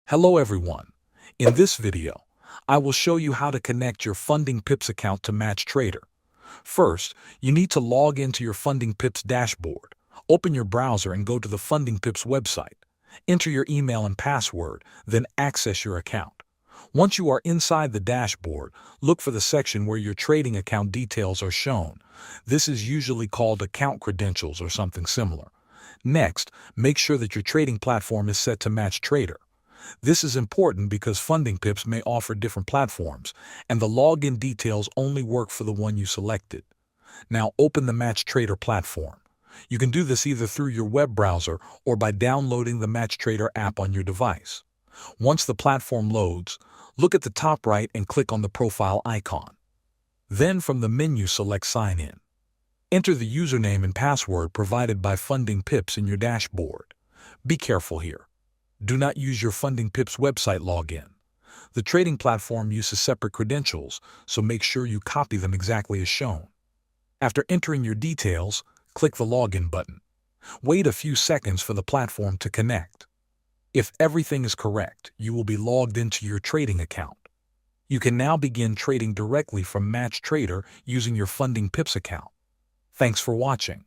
Hello everyone. In this video, I will show you how to connect your Funding Pips account to MatchTrader. First, you need to log into your Funding Pips dashboard. Open your browser and go to the Funding Pips website. Enter your email and password, then access your account. Once you are inside the dashboard, look for the section where your trading account details are shown. This is usually called account credentials or something similar. Next, make sure that your trading platform is set to MatchTrader. This is important because Funding Pips may offer different platforms, and the login details only work for the one you selected. Now open the MatchTrader platform. You can do this either through your web browser or by downloading the MatchTrader app on your device. Once the platform loads, look at the top right and click on the profile icon. Then from the menu select Sign In. Enter the username and password provided by Funding Pips in your dashboard. Be careful here. Do not use your Funding Pips website login. The trading platform uses separate credentials, so make sure you copy them exactly as shown. After entering your details, click the Login button. Wait a few seconds for the platform to connect. If everything is correct, you will be logged into your trading account. You can now begin trading directly from MatchTrader using your Funding Pips account. Thanks for watching.